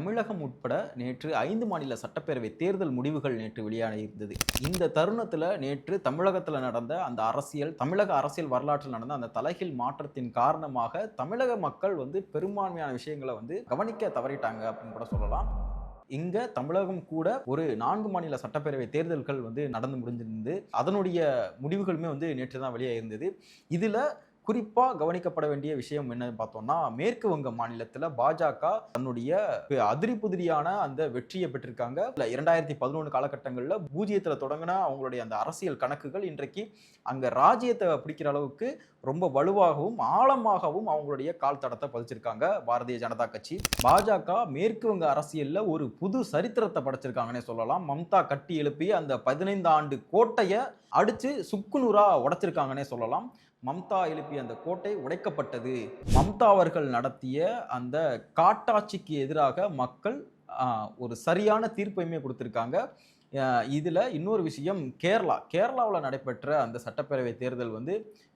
தமிழகம் உட்பட நேற்று 5 மாநில சட்டப்பேரவை தேர்தல் முடிவுகள் நேற்று வெளியான இருந்தது. இந்த தருணத்துல நேற்று தமிழகத்துல நடந்த அந்த தமிழக அரசியல் வரலாற்றில் நடந்த அந்த தலைகீழ் மாற்றத்தின் காரணமாக தமிழக மக்கள் பெரும்பான்மையான விஷயங்களை கவனிக்க தவறிட்டாங்க அப்படின்னு கூட சொல்லலாம். இங்க தமிழகம் கூட ஒரு 4 மாநில சட்டப்பேரவை தேர்தல்கள் நடந்து முடிஞ்சிருந்து அதனுடைய முடிவுகளுமே நேற்று தான் வெளியே இருந்தது. இதுல குறிப்பா கவனிக்கப்பட வேண்டிய விஷயம் என்னன்னு பார்த்தோம்னா, மேற்கு வங்க மாநிலத்துல பாஜக தன்னுடைய அதிரி புதிரியான அந்த வெற்றியை பெற்றிருக்காங்க. 2011 காலகட்டங்கள்ல பூஜ்ஜியத்துல தொடங்கின அவங்களுடைய அந்த அரசியல் கணக்குகள் இன்றைக்கு அங்க ராஜ்யத்தை பிடிக்கிற அளவுக்கு ரொம்ப வலுவாகவும் ஆழமாகவும் அவங்களுடைய கால் தடத்தை பதிச்சிருக்காங்க பாரதிய ஜனதா கட்சி. பாஜக மேற்கு வங்க அரசியல்ல ஒரு புது சரித்திரத்தை படைச்சிருக்காங்கன்னே சொல்லலாம். மம்தா கட்டி எழுப்பி அந்த 15 ஆண்டு கோட்டையை அடிச்சு சுக்குநூறா உடைச்சிருக்காங்கன்னே சொல்லலாம். மம்தா எழுப்பிய அந்த கோட்டை உடைக்கப்பட்டது. மம்தா அவர்கள் நடத்திய அந்த காட்டாட்சிக்கு எதிராக மக்கள் ஒரு சரியான தீர்ப்பையுமே கொடுத்திருக்காங்க. இதுல இன்னொரு விஷயம், கேரளாவில் நடைபெற்ற அந்த சட்டப்பேரவை தேர்தல்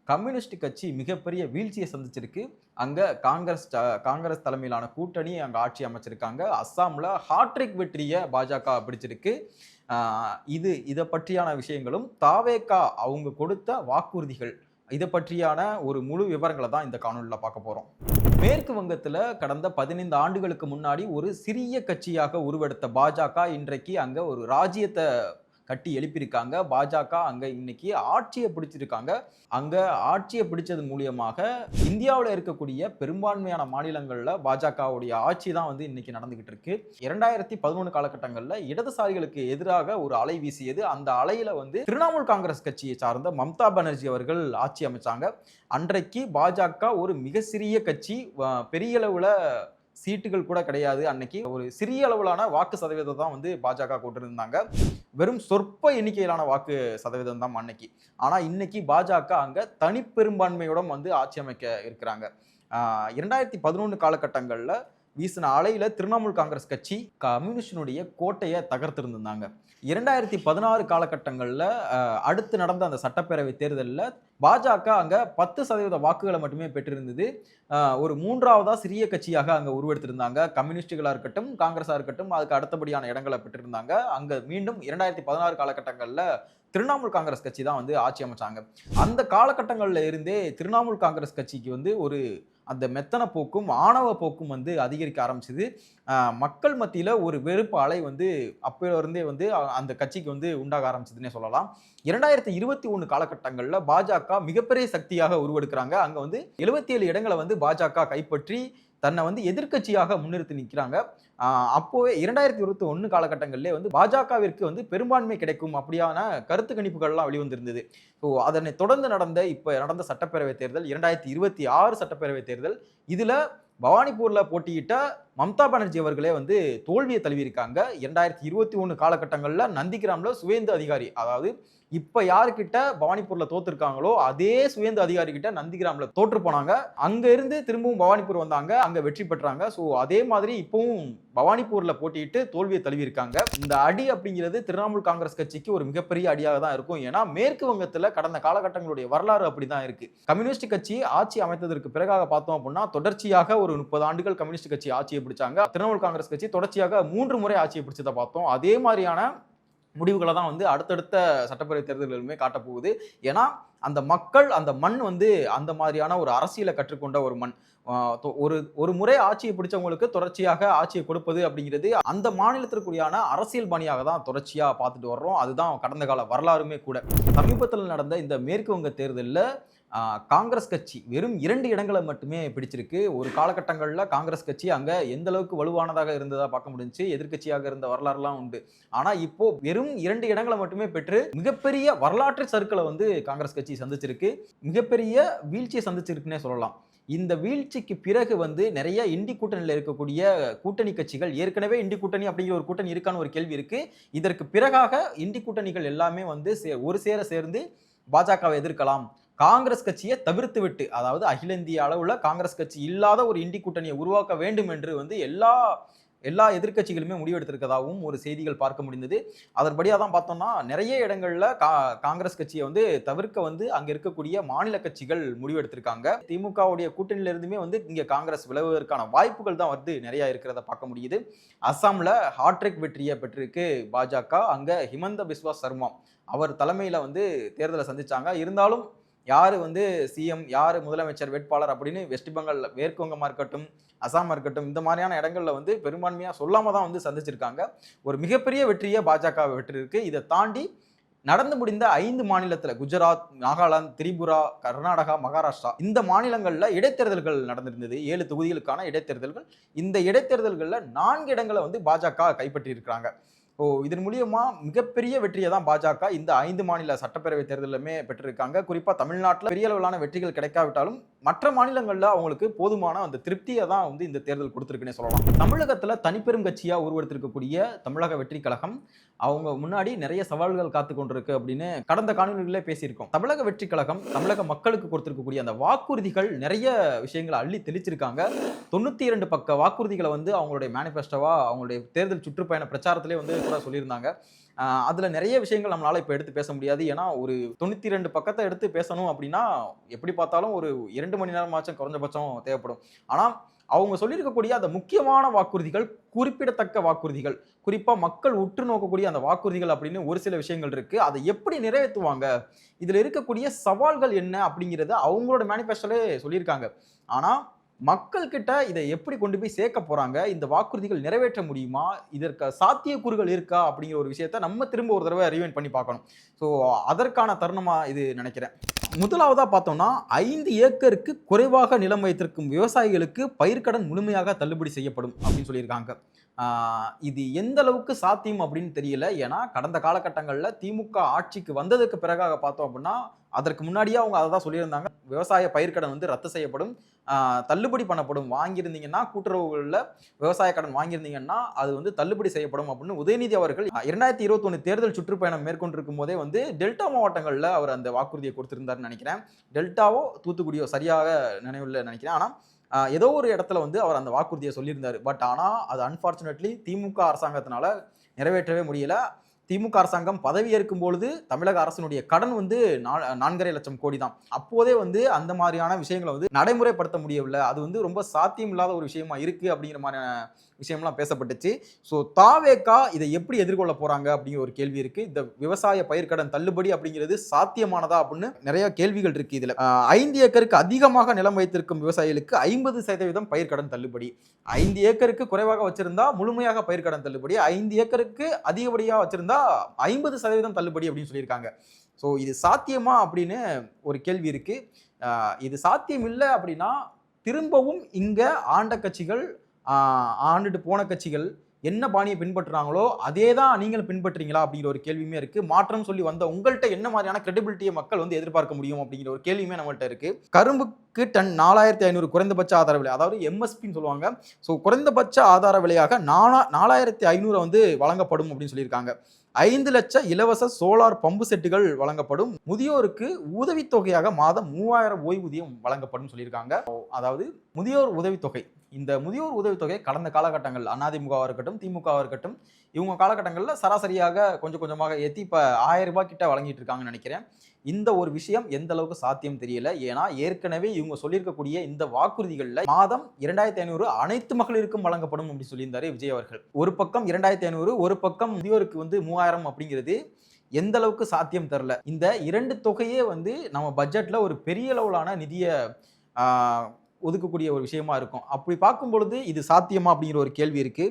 கம்யூனிஸ்ட் கட்சி மிகப்பெரிய வீழ்ச்சியை சந்திச்சிருக்கு. அங்க காங்கிரஸ் தலைமையிலான கூட்டணி அங்க ஆட்சி அமைச்சிருக்காங்க. அஸ்ஸாம்ல ஹாட்ரிக் வெற்றியை பாஜக பிடிச்சிருக்கு. இதை பற்றியான விஷயங்களும் தாவேகா அவங்க கொடுத்த வாக்குறுதிகள் இதை பற்றியான ஒரு முழு விவரங்களை தான் இந்த காணொலியில் பார்க்க போறோம். மேற்கு வங்கத்தில் கடந்த 15 ஆண்டுகளுக்கு முன்னாடி ஒரு சிறிய கட்சியாக உருவெடுத்த பாஜக இன்றைக்கு அங்க ஒரு ராஜ்யத்தை கட்டி எழுப்பியிருக்காங்க. பாஜக அங்க இன்னைக்கு ஆட்சியை பிடிச்சிருக்காங்க. அங்க ஆட்சியை பிடிச்சது மூலியமாக இந்தியாவில் இருக்கக்கூடிய பெரும்பான்மையான மாநிலங்கள்ல பாஜகவுடைய ஆட்சி தான் இன்னைக்கு நடந்துகிட்டு இருக்கு. 2011 காலகட்டங்களில் இடதுசாரிகளுக்கு எதிராக ஒரு அலை வீசியது. அந்த அலையில திரிணாமுல் காங்கிரஸ் கட்சியை சார்ந்த மம்தா பானர்ஜி அவர்கள் ஆட்சி அமைச்சாங்க. அன்றைக்கு பாஜக ஒரு மிக சிறிய கட்சி, பெரிய அளவுல சீட்டுகள் கூட கிடையாது. அன்னைக்கு ஒரு சிறிய அளவிலான வாக்கு சதவீதம் தான் பாஜக கொண்டிருந்தாங்க. வெறும் சொற்ப எண்ணிக்கையிலான வாக்கு சதவீதம் தான் அன்னைக்கு. ஆனா இன்னைக்கு பாஜக அங்க தனிப்பெரும்பான்மையுடன் ஆட்சி அமைக்க இருக்கிறாங்க. 2011 காலகட்டங்கள்ல வீசின அலையில திரிணாமுல் காங்கிரஸ் கட்சி கம்யூனிஸ்டினுடைய கோட்டையை தகர்த்திருந்தாங்க. 2016 காலகட்டங்களில் அடுத்து நடந்த அந்த சட்டப்பேரவை தேர்தலில் பாஜக அங்க 10% வாக்குகளை மட்டுமே பெற்றிருந்தது. ஒரு மூன்றாவதா சிறிய கட்சியாக அங்க உருவெடுத்திருந்தாங்க. கம்யூனிஸ்டுகளா இருக்கட்டும், காங்கிரஸா இருக்கட்டும், அதுக்கு அடுத்தபடியான இடங்களை பெற்றிருந்தாங்க. அங்க மீண்டும் 2016 காலகட்டங்களில் திரிணாமுல் காங்கிரஸ் கட்சி தான் ஆட்சி அமைச்சாங்க. அந்த காலகட்டங்களில் இருந்தே திரிணாமுல் காங்கிரஸ் கட்சிக்கு ஒரு அந்த மெத்தன போக்கும் ஆணவ போக்கும் அதிகரிக்க ஆரம்பிச்சது. மக்கள் மத்தியில ஒரு வெறுப்பு அலை அப்போல இருந்தே அந்த கட்சிக்கு உண்டாக ஆரம்பிச்சதுன்னே சொல்லலாம். 2021 காலகட்டங்களில் பாஜக மிகப்பெரிய சக்தியாக உருவெடுக்கிறாங்க. அங்க 77 இடங்களை பாஜக கைப்பற்றி தன்னை எதிர்கட்சியாக முன்னிறுத்தி நிற்கிறாங்க. அப்போவே 2021 காலகட்டங்களிலே பாஜகவிற்கு பெரும்பான்மை கிடைக்கும் அப்படியான கருத்து கணிப்புகள்லாம் வெளிவந்திருந்தது. ஸோ அதனை தொடர்ந்து நடந்த சட்டப்பேரவை தேர்தல் 2026 சட்டப்பேரவை தேர்தல், இதுல பவானிபூர்ல போட்டியிட்ட மம்தா பானர்ஜி அவர்களே தோல்வியை தழுவியிருக்காங்க. 2021 காலகட்டங்களில் நந்திகிராம்ல சுவேந்து அதிகாரி, அதாவது இப்ப யாருக்கிட்ட பவானிபூர்ல தோத்துருக்காங்களோ அதே சுவேந்து அதிகாரி கிட்ட நந்திகிராம்ல தோற்று போனாங்க. அங்க இருந்து திரும்பவும் பவானிபூர் வந்தாங்க, அங்க வெற்றி பெற்றாங்க. ஸோ அதே மாதிரி இப்பவும் பவானிபூர்ல போட்டியிட்டு தோல்வியை தழுவியிருக்காங்க. இந்த அடி அப்படிங்கிறது திரிணாமுல் காங்கிரஸ் கட்சிக்கு ஒரு மிகப்பெரிய அடியாக தான் இருக்கும். ஏன்னா மேற்கு வங்கத்துல கடந்த காலகட்டங்களுடைய வரலாறு அப்படிதான் இருக்கு. கம்யூனிஸ்ட் கட்சி ஆட்சி அமைத்ததற்கு பிறகாக பார்த்தோம் அப்படின்னா தொடர்ச்சியாக ஒரு 30 ஆண்டுகள் கம்யூனிஸ்ட் கட்சி ஆட்சியை பிடிச்சாங்க. திரிணாமுல் காங்கிரஸ் கட்சி தொடர்ச்சியாக 3 முறை ஆட்சியை பிடிச்சதை பார்த்தோம். அதே மாதிரியான முடிவுகளை தான் அடுத்தடுத்த சட்டப்பேரவை தேர்தல்களுமே காட்டப்போகுது. ஏன்னா அந்த மக்கள், அந்த மண் அந்த மாதிரியான ஒரு அரசியலை கற்றுக்கொண்ட ஒரு மண். ஒரு முறை ஆட்சியை பிடிச்சவங்களுக்கு தொடர்ச்சியாக ஆட்சியை கொடுப்பது அப்படிங்கிறது அந்த மாநிலத்திற்குரியான அரசியல் பணியாக தான் தொடர்ச்சியா பார்த்துட்டு வர்றோம். அதுதான் கடந்த கால வரலாறுமே கூட. சமீபத்தில் நடந்த இந்த மேற்கு வங்க தேர்தலில் காங்கிரஸ் கட்சி வெறும் 2 இடங்களை மட்டுமே பிடிச்சிருக்கு. ஒரு காலகட்டங்களில் காங்கிரஸ் கட்சி அங்க எந்த அளவுக்கு வலுவானதாக இருந்ததா பார்க்க முடிஞ்சு, எதிர்கட்சியாக இருந்த வரலாறுலாம் உண்டு. ஆனா இப்போ வெறும் 2 இடங்களை மட்டுமே பெற்று மிகப்பெரிய வரலாற்று சறுக்களை காங்கிரஸ் கட்சி சந்திச்சிருக்கு. மிகப்பெரிய வீழ்ச்சியை சந்திச்சிருக்குன்னே சொல்லலாம். இந்த வீழ்ச்சிக்கு பிறகு நிறைய இண்டி கூட்டணியில் இருக்கக்கூடிய கூட்டணி கட்சிகள், ஏற்கனவே இண்டி கூட்டணி அப்படிங்கிற ஒரு கூட்டணி இருக்கான்னு ஒரு கேள்வி இருக்கு. இதற்கு பிறகாக இண்டி கூட்டணிகள் எல்லாமே ஒரு சேர சேர்ந்து பாஜகவை எதிர்க்கலாம். காங்கிரஸ் கட்சியை தவிர்த்து விட்டு, அதாவது அகில இந்திய அளவுல காங்கிரஸ் கட்சி இல்லாத ஒரு இண்டி கூட்டணியை உருவாக்க வேண்டும் என்று எல்லா எல்லா எதிர்க்கட்சிகளுமே முடிவெடுத்திருக்கதாகவும் ஒரு செய்திகள் பார்க்க முடிந்தது. அதன்படியாக தான் பார்த்தோம்னா நிறைய இடங்கள்ல காங்கிரஸ் கட்சியை வந்து தவிர்க்க வந்து அங்க இருக்கக்கூடிய மாநில கட்சிகள் முடிவெடுத்திருக்காங்க. திமுகவுடைய கூட்டணியில இருந்துமே வந்து இங்க காங்கிரஸ் விலகுவதற்கான வாய்ப்புகள் தான் வந்து நிறைய இருக்கிறத பார்க்க முடியுது. அஸ்ஸாம்ல ஹாட்ரிக் வெற்றியை பெற்றிருக்கு பாஜக. அங்க ஹிமந்த பிஸ்வா சர்மா அவர் தலைமையில வந்து தேர்தலை சந்திச்சாங்க. இருந்தாலும் யாரு வந்து சிஎம், யாரு முதலமைச்சர் வேட்பாளர் அப்படின்னு வெஸ்ட் பெங்கால், மேற்கு வங்கமா இருக்கட்டும், அசாமா இருக்கட்டும், இந்த மாதிரியான இடங்கள்ல வந்து பெரும்பான்மையா சொல்லாம தான் வந்து சந்திச்சிருக்காங்க. ஒரு மிகப்பெரிய வெற்றியை பாஜக வெற்றிருக்கு. இதை தாண்டி நடந்து முடிந்த 5 மாநிலத்துல குஜராத், நாகாலாந்து, திரிபுரா, கர்நாடகா, மகாராஷ்டிரா இந்த மாநிலங்கள்ல இடைத்தேர்தல்கள் நடந்திருந்தது. 7 தொகுதிகளுக்கான இடைத்தேர்தல்கள். இந்த இடைத்தேர்தல்கள்ல 4 இடங்களை வந்து பாஜக கைப்பற்றி இருக்கிறாங்க. இதன் மூலியமா மிகப்பெரிய வெற்றியை தான் பாஜக இந்த 5 மாநில சட்டப்பேரவை தேர்தலுமே பெற்றிருக்காங்க. குறிப்பா தமிழ்நாட்டில் பெரிய அளவிலான வெற்றிகள் கிடைக்காவிட்டாலும் மற்ற மாநிலங்கள்ல அவங்களுக்கு போதுமான அந்த திருப்தியை தான் வந்து இந்த தேர்தல் கொடுத்திருக்குன்னே சொல்லலாம். தமிழகத்துல தனிப்பெரும் கட்சியா உருவெடுத்திருக்கக்கூடிய தமிழக வெற்றி கழகம் அவங்க முன்னாடி நிறைய சவால்கள் காத்து கொண்டிருக்கு அப்படின்னு கடந்த காணொலிகளே பேசியிருக்கோம். தமிழக வெற்றி கழகம் தமிழக மக்களுக்கு கொடுத்திருக்கக்கூடிய அந்த வாக்குறுதிகள் நிறைய விஷயங்களை அள்ளி தெளிச்சிருக்காங்க. 92 பக்க வாக்குறுதிகளை வந்து அவங்களுடைய மேனிஃபெஸ்டோவா அவங்களுடைய தேர்தல் சுற்றுப்பயண பிரச்சாரத்திலே வந்து கூட சொல்லியிருந்தாங்க. அதுல நிறைய விஷயங்கள் நம்மளால இப்ப எடுத்து பேச முடியாது. ஏன்னா ஒரு 92 பக்கத்தை எடுத்து பேசணும் அப்படின்னா எப்படி பார்த்தாலும் ஒரு 2 மணி நேரமாச்சும் குறைஞ்சபட்சம் தேவைப்படும். ஆனா அவங்க சொல்லியிருக்கக்கூடிய அந்த முக்கியமான வாக்குறுதிகள், குறிப்பிடத்தக்க வாக்குறுதிகள், குறிப்பா மக்கள் உற்று நோக்கக்கூடிய அந்த வாக்குறுதிகள் அப்படின்னு ஒரு சில விஷயங்கள் இருக்கு. அதை எப்படி நிறைவேற்றுவாங்க, இதுல இருக்கக்கூடிய சவால்கள் என்ன அப்படிங்கிறத அவங்களோட மேனிஃபெஸ்டோலே சொல்லியிருக்காங்க. ஆனா மக்கள் கிட்ட இதை எப்படி கொண்டு போய் சேர்க்க போறாங்க, இந்த வாக்குறுதிகள் நிறைவேற்ற முடியுமா, இதற்கு சாத்தியக்கூறுகள் இருக்கா அப்படிங்கிற ஒரு விஷயத்த நம்ம திரும்ப ஒரு தடவை ரிவைண்ட் பண்ணி பார்க்கணும். ஸோ அதற்கான தருணமா இது நினைக்கிறேன். முதலாவதா பார்த்தோம்னா 5 ஏக்கருக்கு குறைவாக நிலம் வைத்திருக்கும் விவசாயிகளுக்கு பயிர்க்கடன் முழுமையாக தள்ளுபடி செய்யப்படும் அப்படின்னு சொல்லியிருக்காங்க. இது எந்த அளவுக்கு சாத்தியம் அப்படின்னு தெரியல. ஏன்னா கடந்த காலகட்டங்களில் திமுக ஆட்சிக்கு வந்ததுக்கு பிறகாக பார்த்தோம் அப்படின்னா அதற்கு முன்னாடியே அவங்க அதை தான் சொல்லியிருந்தாங்க. விவசாய பயிர்க்கடன் வந்து ரத்து செய்யப்படும், தள்ளுபடி பண்ணப்படும். வாங்கியிருந்தீங்கன்னா கூட்டுறவுகளில் விவசாய கடன் வாங்கியிருந்தீங்கன்னா அது வந்து தள்ளுபடி செய்யப்படும் அப்படின்னு உதயநிதி அவர்கள் 2021 தேர்தல் சுற்றுப்பயணம் மேற்கொண்டிருக்கும் போதே வந்து டெல்டா மாவட்டங்களில் அவர் அந்த வாக்குறுதியை கொடுத்திருந்தாருன்னு நினைக்கிறேன். டெல்டாவோ தூத்துக்குடியோ சரியாக நினைவில் நினைக்கிறேன். ஆனால் ஏதோ ஒரு இடத்துல வந்து அவர் அந்த வாக்குறுதியை சொல்லியிருந்தாரு. பட் ஆனால் அது அன்பார்ச்சுனேட்லி திமுக அரசாங்கத்தினால நிறைவேற்றவே முடியல. திமுக அரசாங்கம் பதவி ஏற்கும் பொழுது தமிழக அரசினுடைய கடன் வந்து 4.5 லட்சம் கோடி தான். அப்போதே வந்து அந்த மாதிரியான விஷயங்களை வந்து நடைமுறைப்படுத்த முடியவில்லை. அது வந்து ரொம்ப சாத்தியம் இல்லாத ஒரு விஷயமா இருக்கு அப்படிங்கிற மாதிரியான விஷயம்லாம் பேசப்பட்டுச்சு. ஸோ தாவேகா இதை எப்படி எதிர்கொள்ள போறாங்க அப்படிங்கிற ஒரு கேள்வி இருக்கு. இந்த விவசாய பயிர்க்கடன் தள்ளுபடி அப்படிங்கிறது சாத்தியமானதா அப்படின்னு நிறைய கேள்விகள் இருக்கு. இதுல 5 ஏக்கருக்கு அதிகமாக நிலம் வைத்திருக்கும் விவசாயிகளுக்கு 50% பயிர்க்கடன் தள்ளுபடி, 5 ஏக்கருக்கு குறைவாக வச்சிருந்தா முழுமையாக பயிர்க்கடன் தள்ளுபடி, 5 ஏக்கருக்கு அதிகப்படியாக வச்சிருந்தா 50% தள்ளுபடி அப்படின்னு சொல்லியிருக்காங்க. ஸோ இது சாத்தியமா அப்படின்னு ஒரு கேள்வி இருக்கு. இது சாத்தியம் இல்லை அப்படின்னா திரும்பவும் இங்க ஆண்ட கட்சிகள், ஆண்டுட்டு போன கட்சிகள் என்ன பாணியை பின்பற்றுறாங்களோ அதே தான் நீங்களும் பின்பற்றுறீங்களா அப்படிங்கிற ஒரு கேள்வியுமே இருக்கு. மாற்றம் சொல்லி வந்த உங்கள்கிட்ட என்ன மாதிரியான கிரெடிபிலிட்டியை மக்கள் வந்து எதிர்பார்க்க முடியும் அப்படிங்கிற ஒரு கேள்வியுமே நம்மள்ட்ட இருக்கு. கரும்புக்கு டன் 4500 குறைந்தபட்ச ஆதார விலை, அதாவது எம்எஸ்பின்னு சொல்லுவாங்க. ஸோ குறைந்தபட்ச ஆதார விலையாக 4500 வந்து வழங்கப்படும் அப்படின்னு சொல்லியிருக்காங்க. 5 லட்சம் இலவச சோலார் பம்பு செட்டுகள் வழங்கப்படும். முதியோருக்கு உதவித்தொகையாக மாதம் 3000 ஓய்வூதியம் வழங்கப்படும் சொல்லியிருக்காங்க. அதாவது முதியோர் உதவித்தொகை, இந்த முதியோர் உதவித்தொகை கடந்த காலகட்டங்கள் அதிமுகவா இருக்கட்டும், திமுகவா இருக்கட்டும், இவங்க காலகட்டங்களில் சராசரியாக கொஞ்சம் கொஞ்சமாக ஏற்றி இப்போ 1000 ரூபாய் கிட்ட வழங்கிட்டு இருக்காங்கன்னு நினைக்கிறேன். இந்த ஒரு விஷயம் எந்த அளவுக்கு சாத்தியம் தெரியல. ஏன்னா ஏற்கனவே இவங்க சொல்லியிருக்கக்கூடிய இந்த வாக்குறுதிகளில் மாதம் 2500 அனைத்து மகளிருக்கும் வழங்கப்படும் அப்படின்னு சொல்லியிருந்தாரு விஜய் அவர்கள். ஒரு பக்கம் 2500, ஒரு பக்கம் முதியோருக்கு வந்து 3000 அப்படிங்கிறது எந்த அளவுக்கு சாத்தியம் தெரியல. இந்த 2 தொகையே வந்து நம்ம பட்ஜெட்ல ஒரு பெரிய அளவிலான நிதியை ஒதுக்கக்கூடிய ஒரு விஷயமா இருக்கும். அப்படி பார்க்கும் பொழுது இது சாத்தியமா அப்படிங்கிற ஒரு கேள்வி இருக்கு.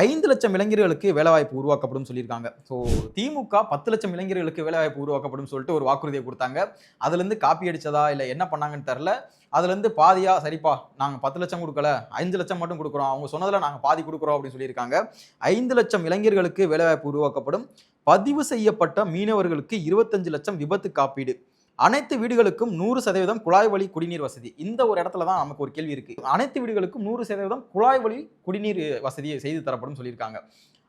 5 லட்சம் இளைஞர்களுக்கு வேலைவாய்ப்பு உருவாக்கப்படும் சொல்லியிருக்காங்க. ஸோ திமுக 10 லட்சம் இளைஞர்களுக்கு வேலைவாய்ப்பு உருவாக்கப்படும் சொல்லிட்டு ஒரு வாக்குறுதியை கொடுத்தாங்க. அதுல இருந்து காப்பி அடிச்சதா இல்ல என்ன பண்ணாங்கன்னு தெரியல. அதுல இருந்து பாதியா சரிப்பா நாங்க 10 லட்சம் கொடுக்கல, 5 லட்சம் மட்டும் கொடுக்குறோம், அவங்க சொன்னதுல நாங்க பாதி கொடுக்குறோம் அப்படின்னு சொல்லியிருக்காங்க. 5 லட்சம் இளைஞர்களுக்கு வேலைவாய்ப்பு உருவாக்கப்படும். பதிவு செய்யப்பட்ட மீனவர்களுக்கு 25 லட்சம் விபத்து காப்பீடு, அனைத்து வீடுகளுக்கும் 100% குழாய் வழி குடிநீர் வசதி. இந்த ஒரு இடத்துல தான் நமக்கு ஒரு கேள்வி இருக்கு. அனைத்து வீடுகளுக்கும் 100% குழாய் வழி குடிநீர் வசதியை செய்து தரப்படும் சொல்லியிருக்காங்க.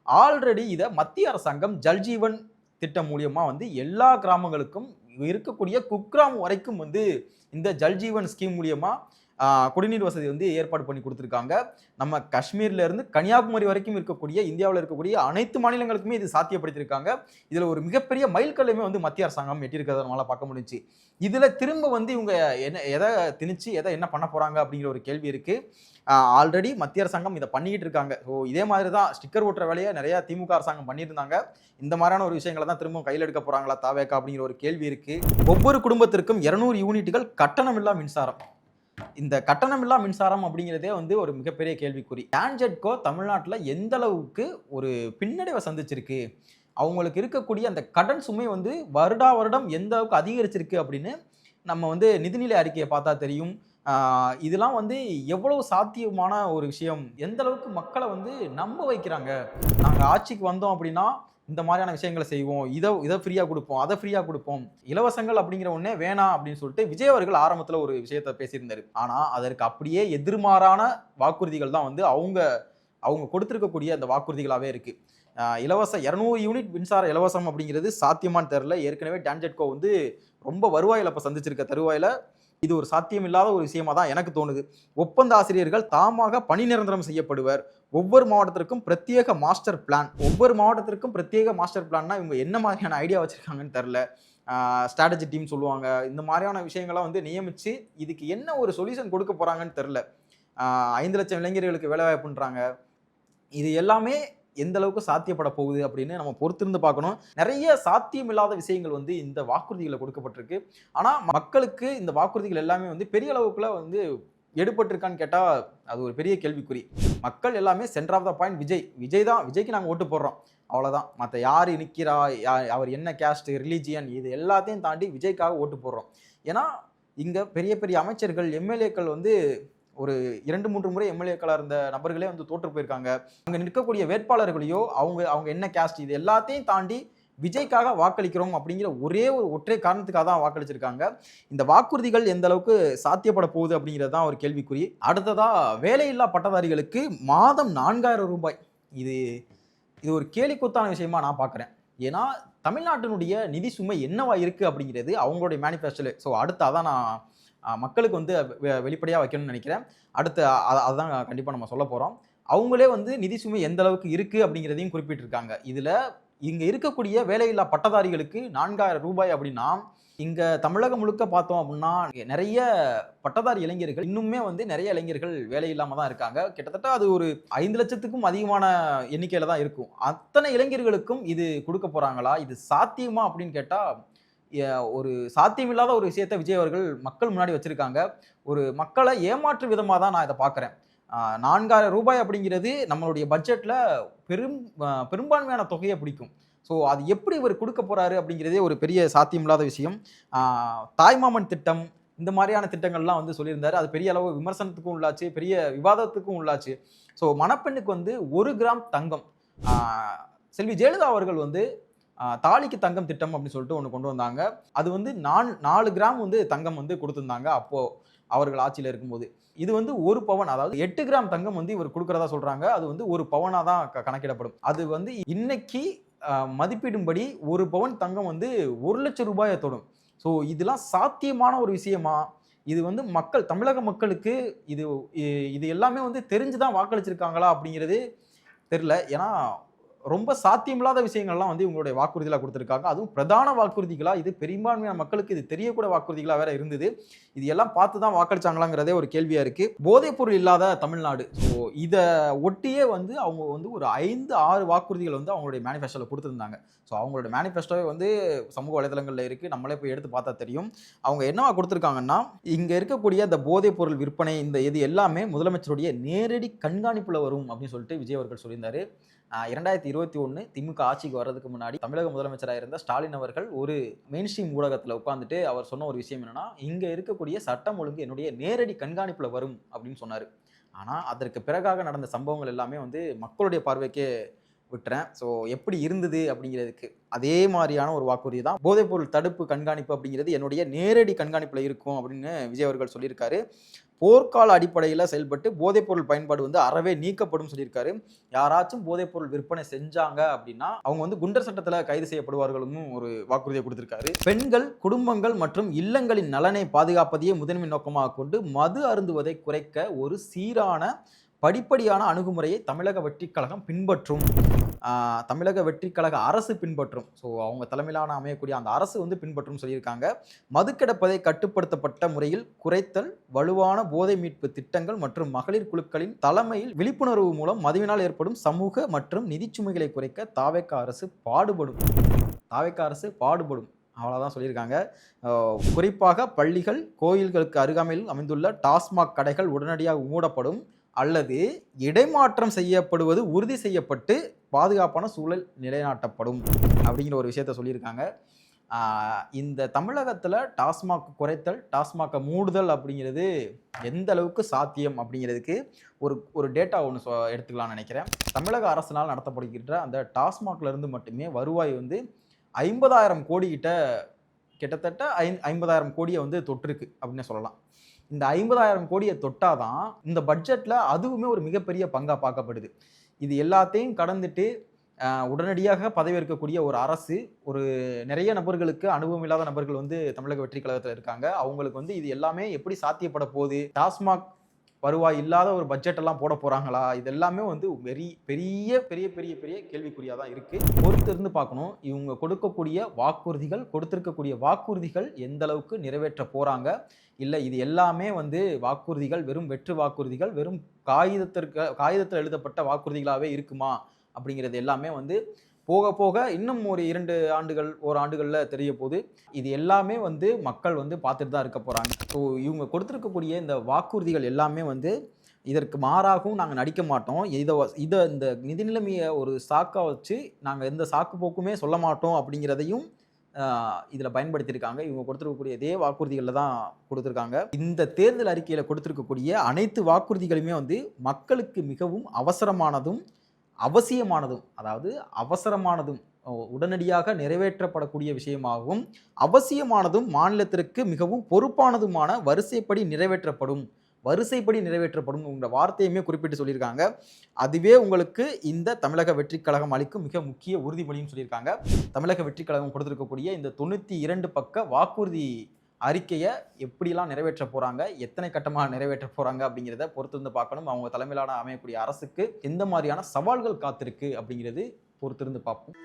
ஆல்ரெடி இதை மத்திய அரசாங்கம் ஜல்ஜீவன் திட்டம் மூலியமா வந்து எல்லா கிராமங்களுக்கும் இருக்கக்கூடிய குக்கிராமம் வரைக்கும் வந்து இந்த ஜல்ஜீவன் ஸ்கீம் மூலியமா குடிநீர் வசதி வந்து ஏற்பாடு பண்ணி கொடுத்துருக்காங்க. நம்ம காஷ்மீர்ல இருந்து கன்னியாகுமரி வரைக்கும் இருக்கக்கூடிய இந்தியாவுல இருக்கக்கூடிய அனைத்து மாநிலங்களுக்குமே இது சாத்தியப்படுத்தியிருக்காங்க. இதுல ஒரு மிகப்பெரிய மைல்கல்லையுமே வந்து மத்திய அரசாங்கம் எட்டியிருக்கிறத நம்மளால பார்க்க முடிஞ்சுச்சு. இதுல திரும்ப வந்து இவங்க எத திணிச்சு என்ன பண்ண போறாங்க அப்படிங்கிற ஒரு கேள்வி இருக்கு. ஆல்ரெடி மத்திய அரசாங்கம் இத பண்ணிக்கிட்டு இருக்காங்க. ஸோ இதே மாதிரி தான் ஸ்டிக்கர் ஒட்டுற வேலைய நெறைய திமுக அரசாங்கம் பண்ணியிருந்தாங்க. இந்த மாரியான ஒரு விஷயங்கள தான் திரும்பவும் கையில எடுக்க போறாங்களா தாவேகா அப்படிங்கிற ஒரு கேள்வி இருக்கு. ஒவ்வொரு குடும்பத்திற்கும் 200 யூனிட்டுகள் கட்டணமில்லா மின்சாரம். இந்த கட்டணமில்லா மின்சாரம் அப்படிங்கிறதே வந்து ஒரு மிகப்பெரிய கேள்விக்குறி. டான்ஜெட்கோ தமிழ்நாட்டுல எந்த அளவுக்கு ஒரு பின்னடைவை சந்திச்சிருக்கு? அவங்களுக்கு இருக்கக்கூடிய அந்த கடன் சுமை வந்து வருடா வருடம் எந்த அளவுக்கு அதிகரிச்சிருக்கு அப்படின்னு நம்ம வந்து நிதிநிலை அறிக்கைய பார்த்தா தெரியும். இதெல்லாம் வந்து எவ்வளவு சாத்தியமான ஒரு விஷயம். எந்த அளவுக்கு மக்கள வந்து நம்ப வைக்கிறாங்க. நாங்க ஆட்சிக்கு வந்தோம் அப்படின்னா, இந்த மாதிரியான விஷயங்கள செய்வோம். இத ஃப்ரீயா குடுப்போம். அத ஃப்ரீயா குடுப்போம். இலவசங்கள் அப்படிங்கிற ஒண்ணே வேணாம் அப்படின்னு சொல்லிட்டு விஜய் அவர்கள் ஆரம்பத்துல ஒரு விஷயத்த பேசியிருந்தாரு. ஆனா, அதற்கு அப்படியே எதிர்மாறான வாக்குறுதிகள் தான் வந்து அவங்க அவங்க கொடுத்திருக்கக்கூடிய அந்த வாக்குறுதிகளாவே இருக்கு. இலவச 200 யூனிட் மின்சார இலவசம் அப்படிங்கிறது சாத்தியமான்னு தெரியல. ஏற்கனவே டான்ஜெட்கோ வந்து ரொம்ப வருவாய் இழப்ப சந்திச்சிருக்க தருவாயில இது ஒரு சாத்தியமில்லாத ஒரு விஷயமா தான் எனக்கு தோணுது. ஒப்பந்த ஆசிரியர்கள் தாமாக பணி நிரந்தரம் செய்யப்படுவர். ஒவ்வொரு மாவட்டத்திற்கும் பிரத்யேக மாஸ்டர் பிளான். ஒவ்வொரு மாவட்டத்திற்கும் பிரத்யேக மாஸ்டர் பிளான்னா இவங்க என்ன மாதிரியான ஐடியா வச்சிருக்காங்கன்னு தெரியல. ஸ்ட்ராட்டஜி டீம் சொல்லுவாங்க. இந்த மாதிரியான விஷயங்கள்லாம் வந்து நியமிச்சு இதுக்கு என்ன ஒரு சொல்யூஷன் கொடுக்க போறாங்கன்னு தெரியல. 5 லட்சம் இளைஞர்களுக்கு வேலைவாய்ப்புன்றாங்க. இது எல்லாமே எந்த அளவுக்கு சாத்தியப்பட போகுது அப்படின்னு நம்ம பொறுத்திருந்து பார்க்கணும். நிறைய சாத்தியமில்லாத விஷயங்கள் வந்து இந்த வாக்குறுதிகள்ல கொடுக்கப்பட்டிருக்கு. ஆனா மக்களுக்கு இந்த வாக்குறுதிகள் எல்லாமே வந்து பெரிய அளவுக்குள்ள வந்து எடுபட்டிருக்கான்னு கேட்டா அது ஒரு பெரிய கேள்விக்குறி. மக்கள் எல்லாமே centre of the point Vijay. Vijay தான் விஜய்க்கு நாங்க ஓட்டு போடுறோம். அவ்வளவுதான். மத்த யாரு நிக்கிறா, அவர் என்ன கேஸ்ட், ரிலிஜியன் இது எல்லாத்தையும் தாண்டி விஜய்க்காக ஓட்டு போடுறோம். ஏன்னா இங்க பெரிய பெரிய அமைச்சர்கள், எம்எல்ஏக்கள் வந்து ஒரு 2, 3 முறை எம்எல்ஏக்களா இருந்த நபர்களே வந்து தோற்று போயிருக்காங்க. அங்க நிற்கக்கூடிய வேட்பாளர்களையோ, அவங்க அவங்க என்ன கேஸ்ட் இது எல்லாத்தையும் தாண்டி விஜய்க்காக வாக்களிக்கிறோம் அப்படிங்கிற ஒரே ஒரு ஒற்றை காரணத்துக்காக தான் வாக்களிச்சிருக்காங்க. இந்த வாக்குறுதிகள் எந்த அளவுக்கு சாத்தியப்பட போகுது அப்படிங்கிறது தான் ஒரு கேள்விக்குறி. அடுத்ததா வேலையில்லா பட்டதாரிகளுக்கு மாதம் ரூ. 4000. இது இது ஒரு கேலிக்கூத்தான விஷயமா நான் பார்க்குறேன். ஏன்னா தமிழ்நாட்டினுடைய நிதி சுமை என்னவா இருக்கு அப்படிங்கிறது அவங்களுடைய மேனிஃபெஸ்டோல. ஸோ அடுத்து அதான் நான் மக்களுக்கு வந்து வெளிப்படையா வைக்கணும்னு நினைக்கிறேன். அடுத்து அதான் கண்டிப்பா நம்ம சொல்லப் போறோம். அவங்களே வந்து நிதி சுமை எந்த அளவுக்கு இருக்கு அப்படிங்கிறதையும் குறிப்பிட்டிருக்காங்க. இதுல இங்க இருக்கக்கூடிய வேலையில்லா பட்டதாரிகளுக்கு ரூ. 4000 அப்படின்னா, இங்க தமிழகம் முழுக்க பார்த்தோம் அப்படின்னா, நெறைய பட்டதாரி இளைஞர்கள் இன்னுமே வந்து நெறைய இளைஞர்கள் வேலை இல்லாம தான் இருக்காங்க. கிட்டத்தட்ட அது ஒரு 5 லட்சத்துக்கும் அதிகமான எண்ணிக்கையில தான் இருக்கும். அத்தனை இளைஞர்களுக்கும் இது குடுக்க போறாங்களா? இது சாத்தியமா அப்படின்னு கேட்டா ஒரு சாத்தியமில்லாத ஒரு விஷயத்த விஜய் அவர்கள் மக்கள் முன்னாடி வச்சிருக்காங்க. ஒரு மக்கள ஏமாற்றும் விதமா தான் நான் இத பார்க்கிறேன். ரூ. 4000 அப்படிங்கிறது நம்மளுடைய பட்ஜெட்ல பெரும்பான்மையான தொகைய பிடிக்கும். ஸோ அது எப்படி இவர் குடுக்க போறாரு அப்படிங்கிறதே ஒரு பெரிய சாத்தியமில்லாத விஷயம். தாய்மாமன் திட்டம் இந்த மாரியான திட்டங்கள்லாம் வந்து சொல்லியிருந்தாரு. அது பெரிய அளவு விமர்சனத்துக்கும் உள்ளாச்சு, பெரிய விவாதத்துக்கும் உள்ளாச்சு. ஸோ மணப்பெண்ணுக்கு வந்து 1 கிராம் தங்கம். ஆ செல்வி ஜெயலலிதா அவர்கள் வந்து தாலிக்கு தங்கம் திட்டம் அப்படின்னு சொல்லிட்டு ஒண்ணு கொண்டு வந்தாங்க. அது வந்து 4 கிராம் வந்து தங்கம் வந்து குடுத்திருந்தாங்க. அப்போ அவர்கள் ஆட்சியில இருக்கும்போது. இது வந்து 1 பவன் அதாவது 8 கிராம் தங்கம் வந்து இவர் குடுக்கிறதா சொல்றாங்க. அது வந்து 1 பவனா தான் கணக்கிடப்படும். அது வந்து இன்னைக்கு மதிப்பிடும்படி 1 பவன் தங்கம் வந்து ரூ. 1,00,000 தொடும். ஸோ இதெல்லாம் சாத்தியமான ஒரு விஷயமா? இது வந்து தமிழக மக்களுக்கு இது இது எல்லாமே வந்து தெரிஞ்சு தான் வாக்களிச்சிருக்காங்களா அப்படிங்கிறது தெரியல. ஏன்னா ரொம்ப சாத்தியமில்லாத விஷயங்கள்லாம் வந்து இவங்களுடைய வாக்குறுதிகளா குடுத்திருக்காங்க. அதுவும் பிரதான வாக்குறுதிகளா இது பெரும்பான்மையான மக்களுக்கு இது தெரியக்கூட வாக்குறுதிகளா வேற இருந்தது. இது எல்லாம் பார்த்து தான் வாக்களிச்சாங்களாங்கிறதே ஒரு கேள்வியா இருக்கு. போதைப்பொருள் இல்லாத தமிழ்நாடு. ஸோ இத ஒட்டியே வந்து அவங்க வந்து ஒரு 5, 6 வாக்குறுதிகள் வந்து அவங்களுடைய மேனிஃபெஸ்டோல குடுத்திருந்தாங்க. ஸோ அவங்களோட மேனிஃபெஸ்டோவே வந்து சமூக வலைதளங்கள்ல இருக்கு. நம்மளே போய் எடுத்து பார்த்தா தெரியும். அவங்க என்னவா குடுத்திருக்காங்கன்னா, இங்க இருக்கக்கூடிய அந்த போதைப்பொருள் விற்பனை இது எல்லாமே முதலமைச்சருடைய நேரடி கண்காணிப்புல வரும் அப்படின்னு சொல்லிட்டு விஜய் அவர்கள் சொல்லியிருந்தாரு. 2021 திமுக ஆட்சிக்கு வர்றதுக்கு முன்னாடி தமிழக முதலமைச்சராக இருந்த ஸ்டாலின் அவர்கள் ஒரு மெயின் ஸ்ட்ரீம் ஊடகத்துல உட்கார்ந்துட்டு அவர் சொன்ன ஒரு விஷயம் என்னன்னா, இங்க இருக்கக்கூடிய சட்டம் ஒழுங்கு என்னுடைய நேரடி கண்காணிப்புல வரும் அப்படின்னு சொன்னாரு. ஆனா அதற்கு பிறகாக நடந்த சம்பவங்கள் எல்லாமே வந்து மக்களுடைய பார்வைக்கே விட்டுறேன். ஸோ எப்படி இருந்தது அப்படிங்கிறதுக்கு அதே மாதிரியான ஒரு வாக்குறுதி தான் போதைப்பொருள் தடுப்பு கண்காணிப்பு அப்படிங்கிறது என்னுடைய நேரடி கண்காணிப்புல இருக்கும் அப்படின்னு விஜய் அவர்கள் சொல்லியிருக்காரு. போர்க்கால அடிப்படையில செயல்பட்டு போதைப்பொருள் பயன்பாடு வந்து அறவே நீக்கப்படும் சொல்லியிருக்காரு. யாராச்சும் போதைப்பொருள் விற்பனை செஞ்சாங்க அப்படின்னா அவங்க வந்து குண்டர் சட்டத்துல கைது செய்யப்படுவார்களும் ஒரு வாக்குறுதியை கொடுத்திருக்காரு. பெண்கள், குடும்பங்கள் மற்றும் இல்லங்களின் நலனை பாதுகாப்பதையே முதன்மை நோக்கமாக கொண்டு மது அருந்துவதை குறைக்க ஒரு சீரான படிப்படியான அணுகுமுறையை தமிழக வெற்றிக் கழகம் பின்பற்றும். தமிழக வெற்றிக் கழக அரசு பின்பற்றும். ஸோ அவங்க தலைமையிலான அமையக்கூடிய அந்த அரசு வந்து பின்பற்றும் சொல்லியிருக்காங்க. மது கிடப்பதை கட்டுப்படுத்தப்பட்ட முறையில் குறைத்தல், வலுவான போதை மீட்பு திட்டங்கள் மற்றும் மகளிர் குழுக்களின் தலைமையில் விழிப்புணர்வு மூலம் மதுவினால் ஏற்படும் சமூக மற்றும் நிதிச்சுமைகளை குறைக்க தாவேக அரசு பாடுபடும். தாவேக அரசு பாடுபடும். அவ்வளோதான் சொல்லியிருக்காங்க. குறிப்பாக பள்ளிகள், கோயில்களுக்கு அருகாமையில் அமைந்துள்ள டாஸ்மாக் கடைகள் உடனடியாக மூடப்படும் அல்லது இடைமாற்றம் செய்யப்படுவது உறுதி செய்யப்பட்டு பாதுகாப்பான சூழல் நிலைநாட்டப்படும் அப்படிங்கிற ஒரு விஷயத்த சொல்லியிருக்காங்க. இந்த தமிழகத்தில் டாஸ்மாக் குறைத்தல், டாஸ்மாக்கை மூடுதல் அப்படிங்கிறது எந்த அளவுக்கு சாத்தியம் அப்படிங்கிறதுக்கு ஒரு டேட்டா ஒன்று எடுத்துக்கலாம்னு நினைக்கிறேன். தமிழக அரசினால் நடத்தப்படுகின்ற அந்த டாஸ்மாக்ல இருந்து மட்டுமே வருவாய் வந்து 50,000 கோடி கிட்டத்தட்ட 50,000 கோடியை வந்து தொட்டிருக்கு அப்படின்னு சொல்லலாம். இந்த 50,000 கோடியை தொட்டாதான் இந்த பட்ஜெட்ல அதுவுமே ஒரு மிகப்பெரிய பங்கா பார்க்கப்படுது. இது எல்லாத்தையும் கடந்துட்டு உடனடியாக பதவியேற்கக்கூடிய ஒரு அரசு, ஒரு நிறைய நபர்களுக்கு அனுபவம் இல்லாத நபர்கள் வந்து தமிழக வெற்றி கழகத்தில் இருக்காங்க. அவங்களுக்கு வந்து இது எல்லாமே எப்படி சாத்தியப்பட போகுது? டாஸ்மாக் வருவாய் இல்லாத ஒரு பட்ஜெட் எல்லாம் போட போறாங்களா? இது எல்லாமே வந்து பெரிய பெரிய பெரிய பெரிய கேள்விக்குறியா தான் இருக்கு. பொறுத்து இருந்து பார்க்கணும். இவங்க கொடுத்திருக்கக்கூடிய வாக்குறுதிகள் எந்த அளவுக்கு நிறைவேற்ற போறாங்க? இல்ல இது எல்லாமே வந்து வாக்குறுதிகள், வெறும் வெற்று வாக்குறுதிகள், வெறும் காகிதத்தில் எழுதப்பட்ட வாக்குறுதிகளாவே இருக்குமா? அப்படிங்கிறது எல்லாமே வந்து போக போக இன்னும் ஒரு 2 ஆண்டுகள், ஓராண்டுகள்ல தெரிய போகுது. இது எல்லாமே வந்து மக்கள் வந்து பார்த்துட்டு தான் இருக்க போறாங்க. ஸோ இவங்க கொடுத்திருக்கக்கூடிய இந்த வாக்குறுதிகள் எல்லாமே வந்து இதற்கு மாறாகவும் நாங்க நடிக்க மாட்டோம். இந்த நிதி நிலைமையை ஒரு சாக்கா வச்சு நாங்க எந்த சாக்கு போக்குமே சொல்ல மாட்டோம் அப்படிங்கிறதையும் இதுல பயன்படுத்தியிருக்காங்க. இவங்க கொடுத்திருக்கக்கூடிய இதே வாக்குறுதிகள்ல தான் கொடுத்திருக்காங்க. இந்த தேர்தல் அறிக்கையில கொடுத்திருக்கக்கூடிய அனைத்து வாக்குறுதிகளுமே வந்து மக்களுக்கு மிகவும் அவசரமானதும், அவசியமானதும், அதாவது அவசரமானதும் உடனடியாக நிறைவேற்றப்படக்கூடிய விஷயமாகவும், அவசியமானதும் மாநிலத்திற்கு மிகவும் பொறுப்பானதுமான வரிசைப்படி நிறைவேற்றப்படும் என்ற வார்த்தையுமே குறிப்பிட்டு சொல்லியிருக்காங்க. அதுவே உங்களுக்கு இந்த தமிழக வெற்றி கழகம் அளிக்கும் மிக முக்கிய உறுதிமொழியும் சொல்லியிருக்காங்க. தமிழக வெற்றி கழகம் கொடுத்திருக்கக்கூடிய இந்த 92 பக்க வாக்குறுதி அறிக்கையை எப்படிலாம் நிறைவேற்ற போறாங்க, எத்தனை கட்டமாக நிறைவேற்ற போறாங்க அப்படிங்கிறத பொறுத்திருந்து பார்க்கணும். அவங்க தலைமையிலான அமையக்கூடிய அரசுக்கு எந்த மாதிரியான சவால்கள் காத்திருக்கு அப்படிங்கிறது பொறுத்திருந்து பார்ப்போம்.